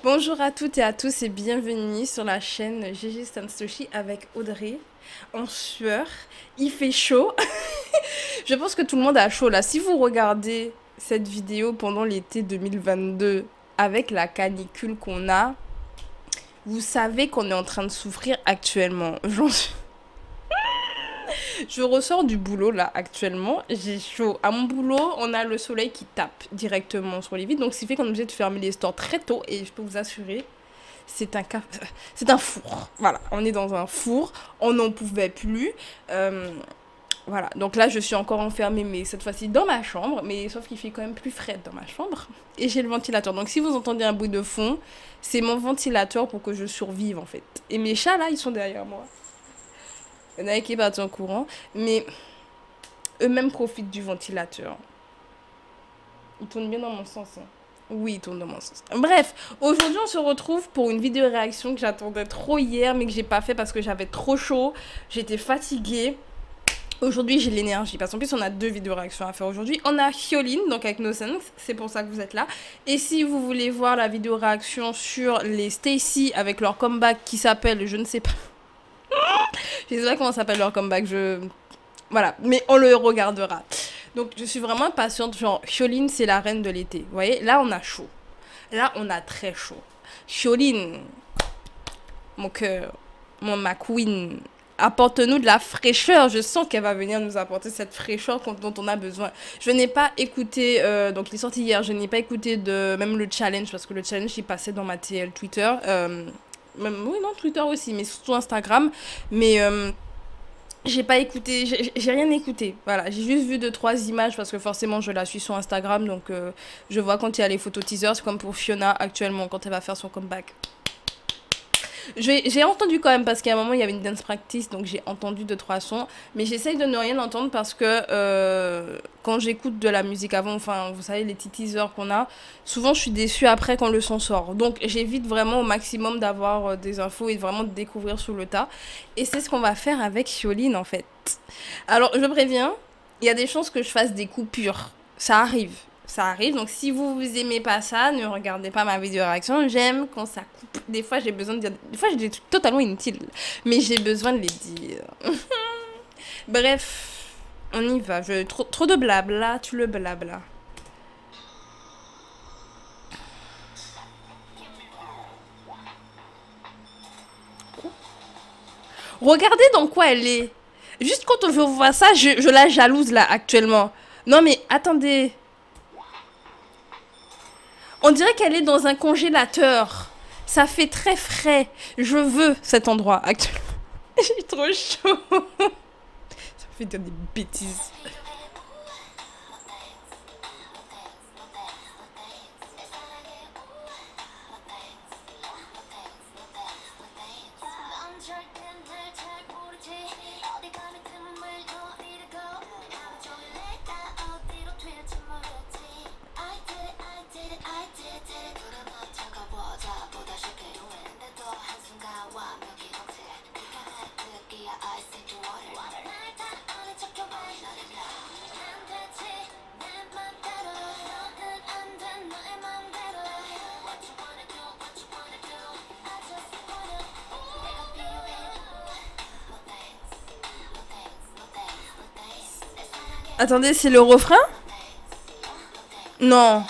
Bonjour à toutes et à tous et bienvenue sur la chaîne GG Stanstoshi avec Audrey en sueur. Il fait chaud. Je pense que tout le monde a chaud là. Si vous regardez cette vidéo pendant l'été 2022 avec la canicule qu'on a, vous savez qu'on est en train de souffrir actuellement. Je ressors du boulot là actuellement, j'ai chaud. À mon boulot, on a le soleil qui tape directement sur les vitres, donc ce qui fait qu'on est obligé de fermer les stores très tôt et je peux vous assurer, c'est c'est un four. Voilà, on est dans un four, on n'en pouvait plus. Voilà, donc là je suis encore enfermée, mais cette fois-ci dans ma chambre, mais sauf qu'il fait quand même plus frais dans ma chambre. Et j'ai le ventilateur, donc si vous entendez un bruit de fond, c'est mon ventilateur pour que je survive en fait. Et mes chats là, ils sont derrière moi. Il y en a qui est parti en courant, mais eux-mêmes profitent du ventilateur. Ils tournent bien dans mon sens. Hein. Oui, ils tournent dans mon sens. Bref, aujourd'hui on se retrouve pour une vidéo réaction que j'attendais trop hier, mais que j'ai pas fait parce que j'avais trop chaud. J'étais fatiguée. Aujourd'hui j'ai l'énergie, parce qu'en plus on a deux vidéos réactions à faire aujourd'hui. On a Hyolyn, donc avec No Sense, c'est pour ça que vous êtes là. Et si vous voulez voir la vidéo réaction sur les Stacy avec leur comeback qui s'appelle, je ne sais pas. Je sais pas comment s'appelle leur comeback, voilà, mais on le regardera. Donc je suis vraiment impatiente, genre Hyolyn c'est la reine de l'été, vous voyez, là on a chaud, là on a très chaud. Hyolyn, mon cœur, ma queen, apporte-nous de la fraîcheur, je sens qu'elle va venir nous apporter cette fraîcheur dont on a besoin. Je n'ai pas écouté, donc il est sorti hier, je n'ai pas écouté même le challenge, parce que le challenge il passait dans ma TL Twitter, même, oui non Twitter aussi, mais surtout Instagram, mais j'ai pas écouté, j'ai rien écouté, voilà, j'ai juste vu 2-3 images parce que forcément je la suis sur Instagram, donc je vois quand il y a les photos teasers, c'est comme pour Fiona actuellement quand elle va faire son comeback. J'ai entendu quand même parce qu'à un moment il y avait une dance practice, donc j'ai entendu 2-3 sons, mais j'essaye de ne rien entendre parce que quand j'écoute de la musique avant, enfin vous savez les petits teasers qu'on a, souvent je suis déçue après quand le son sort, donc j'évite vraiment au maximum d'avoir des infos et vraiment de découvrir sur le tas, et c'est ce qu'on va faire avec Hyolyn en fait. Alors je préviens, il y a des chances que je fasse des coupures, ça arrive. Ça arrive, donc si vous aimez pas ça, ne regardez pas ma vidéo réaction. J'aime quand ça coupe. Des fois, j'ai besoin de dire. Des fois, j'ai des trucs totalement inutiles, mais j'ai besoin de les dire. Bref, on y va. Trop de blabla, tu le blabla. Regardez dans quoi elle est. Juste quand on voit ça, je la jalouse là actuellement. Non mais attendez. On dirait qu'elle est dans un congélateur. Ça fait très frais. Je veux cet endroit actuellement. J'ai trop chaud. Ça me fait dire des bêtises. Attendez, c'est le refrain? Non.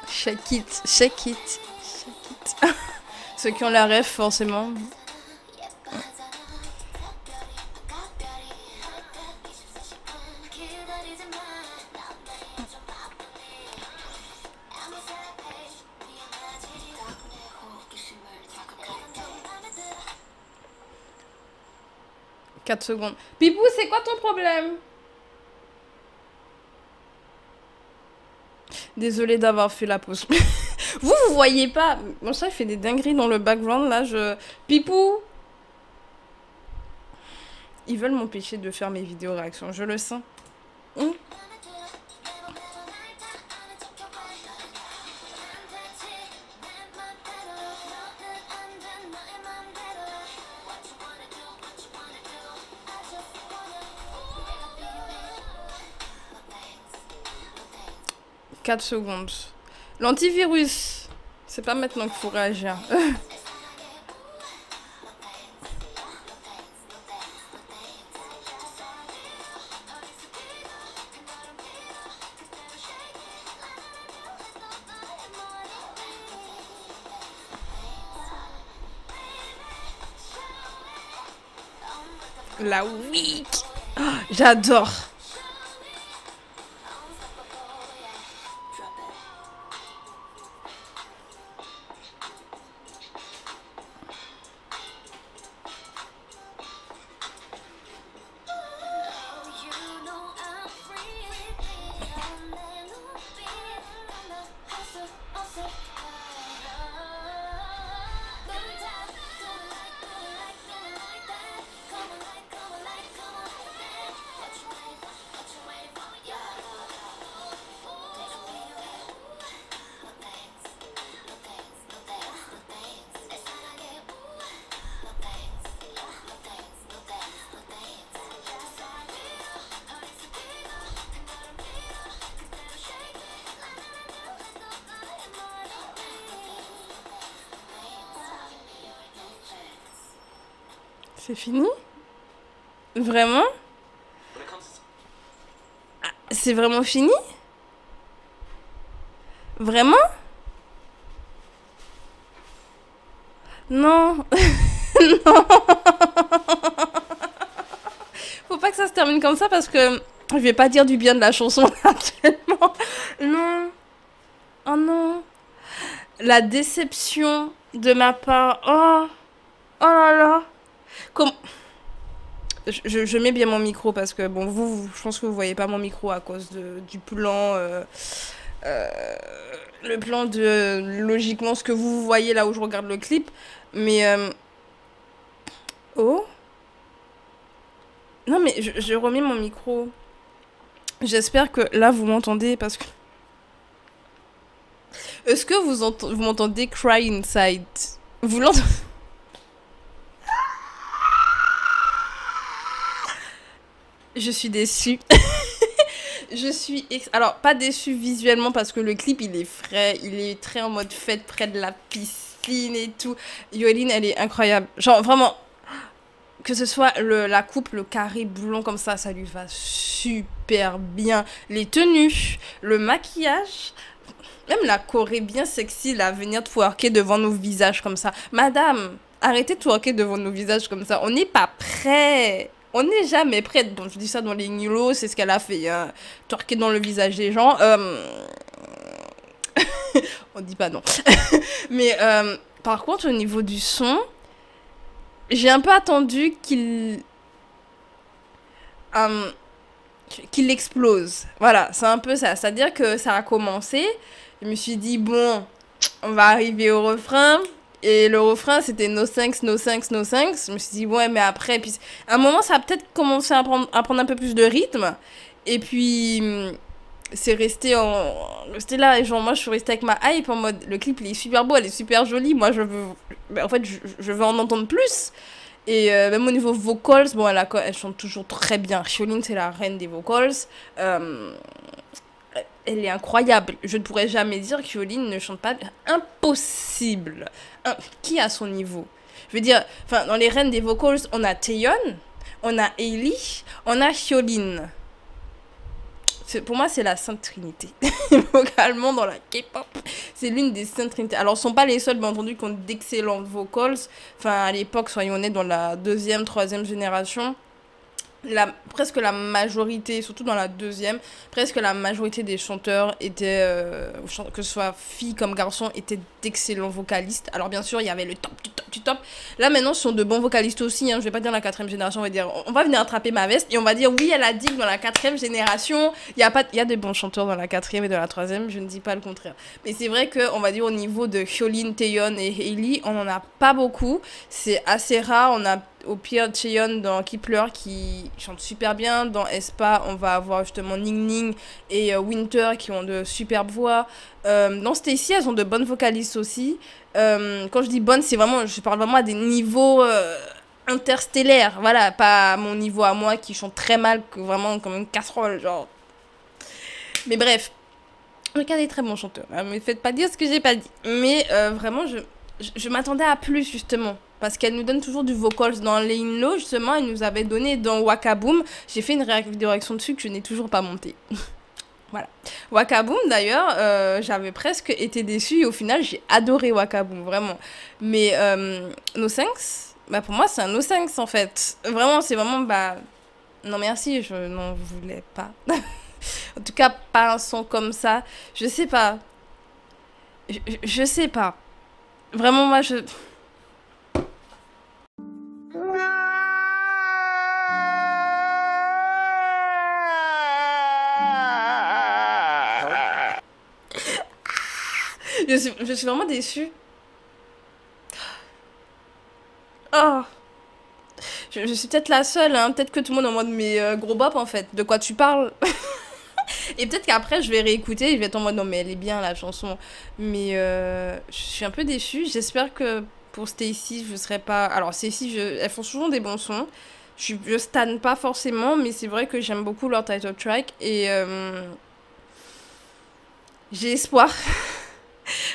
Shake it, shake it, shake it. Ceux qui ont la ref, forcément. « 4 secondes. Pipou, c'est quoi ton problème? Désolée d'avoir fait la pause. vous voyez pas. Mon chat, il fait des dingueries dans le background, là. Pipou! Ils veulent m'empêcher de faire mes vidéos réactions, je le sens. « 4 secondes. L'antivirus. C'est pas maintenant qu'il faut réagir. La week. Oh, j'adore. C'est fini? Vraiment? Ah, c'est vraiment fini? Vraiment? Non. Non. Faut pas que ça se termine comme ça parce que je vais pas dire du bien de la chanson actuellement. Non. Oh non. La déception de ma part. Oh. Oh là là. Comme... Je mets bien mon micro parce que, bon, je pense que vous voyez pas mon micro à cause du plan. Le plan de, logiquement, ce que vous voyez là où je regarde le clip. Mais... Oh. Non, mais je remets mon micro. J'espère que là, vous m'entendez parce que... Est-ce que vous m'entendez cry inside? Vous l'entendez? Je suis déçue. Je suis... Alors, pas déçue visuellement parce que le clip, il est frais. Il est très en mode fête près de la piscine et tout. Hyorin, elle est incroyable. Genre, vraiment, que ce soit la coupe, le carré blond comme ça lui va super bien. Les tenues, le maquillage... Même la choré bien sexy, là, venir twerker devant nos visages comme ça. Madame, arrêtez de twerker devant nos visages comme ça. On n'est pas prêts. On n'est jamais prêt. Bon, je dis ça dans les nulos, c'est ce qu'elle a fait. Hein. Twerker dans le visage des gens. On dit pas non. Mais par contre, au niveau du son, j'ai un peu attendu qu'il explose. Voilà, c'est un peu ça. C'est-à-dire que ça a commencé. Je me suis dit, bon, on va arriver au refrain. Et le refrain, c'était no thanks, no thanks, no thanks. Je me suis dit, ouais, mais après, puis à un moment, ça a peut-être commencé à prendre un peu plus de rythme. Et puis, c'est resté là. Et genre, moi, je suis restée avec ma hype en mode, le clip, il est super beau, elle est super jolie. Moi, je veux, en fait, je veux en entendre plus. Et même au niveau vocals, bon, elle chante toujours très bien. Hyorin, c'est la reine des vocals. Elle est incroyable. Je ne pourrais jamais dire que Hyorin ne chante pas bien. Impossible. Qui a son niveau? Je veux dire, dans les reines des vocals, on a Taeyeon, on a Hailey, on a Hyorin. Pour moi, c'est la Sainte Trinité. Vocalement, dans la K-pop, c'est l'une des Saintes Trinités. Alors, ce ne sont pas les seuls, bien entendu, qui ont d'excellentes vocals. Enfin, à l'époque, soyons honnêtes, dans la deuxième, troisième génération, presque la majorité, surtout dans la deuxième, presque la majorité des chanteurs étaient, que ce soit filles comme garçons, étaient d'excellents vocalistes. Alors bien sûr, il y avait le top du top du top. Là maintenant, ce sont de bons vocalistes aussi. Hein. Je vais pas dire la quatrième génération, on va venir attraper ma veste et on va dire oui, elle a dit que dans la quatrième génération, il y a des bons chanteurs dans la quatrième et dans la troisième. Je ne dis pas le contraire. Mais c'est vrai que on va dire au niveau de Hyorin, Taeyeon et Hailey, on en a pas beaucoup. C'est assez rare. On a au pire Chaeyeon dans Qui pleure qui chante super bien. Dans aespa, on va avoir justement Ning Ning et Winter qui ont de superbes voix. Dans STAYC, elles ont de bonnes vocalistes aussi. Quand je dis bonnes, je parle vraiment à des niveaux interstellaires. Voilà, pas à mon niveau à moi qui chante très mal, vraiment comme une casserole, genre. Mais bref. Mika est très bon chanteur. Ne me faites pas dire ce que j'ai pas dit. Mais vraiment, je m'attendais à plus, justement. Parce qu'elle nous donne toujours du vocals dans les In-Law, justement. Elle nous avait donné dans Wakaboom. J'ai fait une vidéo réaction dessus que je n'ai toujours pas montée. Voilà. Wakaboom, d'ailleurs, j'avais presque été déçue. Et au final, j'ai adoré Wakaboom, vraiment. Mais No Thanks, bah, pour moi, c'est un No Thanks, en fait. Vraiment, c'est vraiment... Bah, non, merci, je n'en voulais pas. En tout cas, pas un son comme ça. Je sais pas. Je sais pas. Vraiment, moi, je... Je suis vraiment déçue. Oh. Je suis peut-être la seule, hein. Peut-être que tout le monde est en mode, mais gros bop, en fait. De quoi tu parles? Et peut-être qu'après, je vais réécouter et je vais être en mode, non, mais elle est bien, la chanson. Mais je suis un peu déçue. J'espère que pour Stacey, je serai pas... Alors, Stacey, elles font souvent des bons sons. Je stan pas forcément, mais c'est vrai que j'aime beaucoup leur title track. Et j'ai espoir.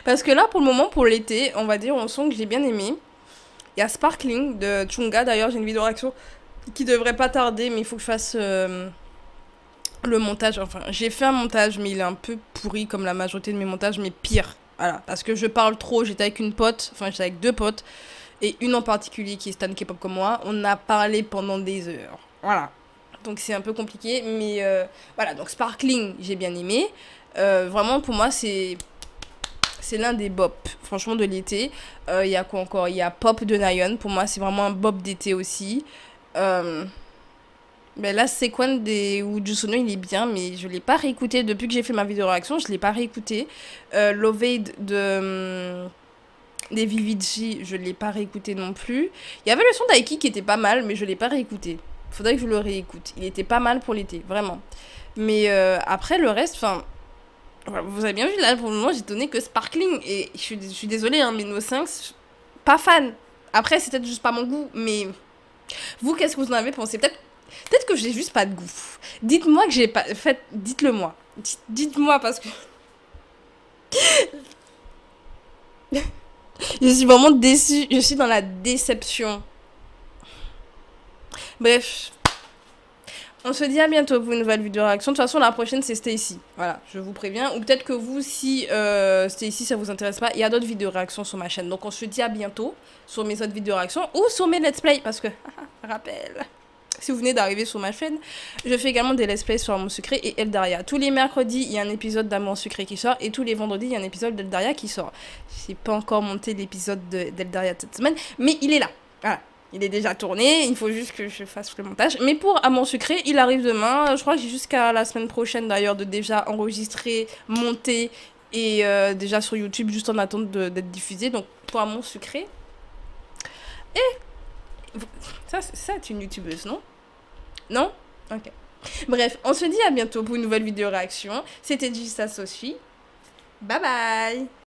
Parce que là, pour le moment, pour l'été, on va dire, un son que j'ai bien aimé. Il y a Sparkling de Chunga. D'ailleurs, j'ai une vidéo réaction qui devrait pas tarder, mais il faut que je fasse... le montage, enfin, j'ai fait un montage, mais il est un peu pourri comme la majorité de mes montages, mais pire. Voilà, parce que je parle trop, j'étais avec une pote, enfin, j'étais avec deux potes, et une en particulier qui est stan K-pop comme moi. On a parlé pendant des heures. Voilà. Donc c'est un peu compliqué, mais voilà, donc Sparkling, j'ai bien aimé. Vraiment, pour moi, c'est l'un des bop, franchement, de l'été. Il y a quoi encore? Il y a Pop de Nayeon, pour moi, c'est vraiment un bop d'été aussi. Ben là, Sequan des Ujusono, il est bien, mais je l'ai pas réécouté. Depuis que j'ai fait ma vidéo réaction, je l'ai pas réécouté. Lovade de des Vivici, je l'ai pas réécouté non plus. Il y avait le son d'Aiki qui était pas mal, mais je l'ai pas réécouté. Faudrait que je le réécoute. Il était pas mal pour l'été, vraiment. Mais après, le reste, enfin... Vous avez bien vu, là, pour le moment, j'ai donné que Sparkling. Et je suis désolée, hein, mais No 5, pas fan. Après, c'est peut-être juste pas mon goût, mais... Vous, qu'est-ce que vous en avez pensé? Peut-être que j'ai juste pas de goût. Dites-moi que j'ai pas... Faites... Dites-le moi. Dites-moi, parce que... Je suis vraiment déçue. Je suis dans la déception. Bref. On se dit à bientôt pour une nouvelle vidéo réaction. De toute façon, la prochaine, c'est Stacey. Voilà, je vous préviens. Ou peut-être que vous, si Stacey, ça vous intéresse pas, il y a d'autres vidéos réactions sur ma chaîne. Donc, on se dit à bientôt sur mes autres vidéos réactions ou sur mes let's play. Parce que, rappel, si vous venez d'arriver sur ma chaîne, je fais également des let's play sur Amour Sucré et Eldaria. Tous les mercredis, il y a un épisode d'Amour Sucré qui sort. Et tous les vendredis, il y a un épisode d'Eldaria qui sort. J'ai pas encore monté l'épisode d'Eldaria cette semaine, mais il est là. Voilà. Il est déjà tourné, il faut juste que je fasse le montage. Mais pour Amour Sucré, il arrive demain. Je crois que j'ai jusqu'à la semaine prochaine d'ailleurs de déjà enregistrer, monter et déjà sur YouTube juste en attente d'être diffusé. Donc pour Amour Sucré. Et ça c'est une youtubeuse, non? Non? Ok. Bref, on se dit à bientôt pour une nouvelle vidéo réaction. C'était Gista Sophie. Bye bye!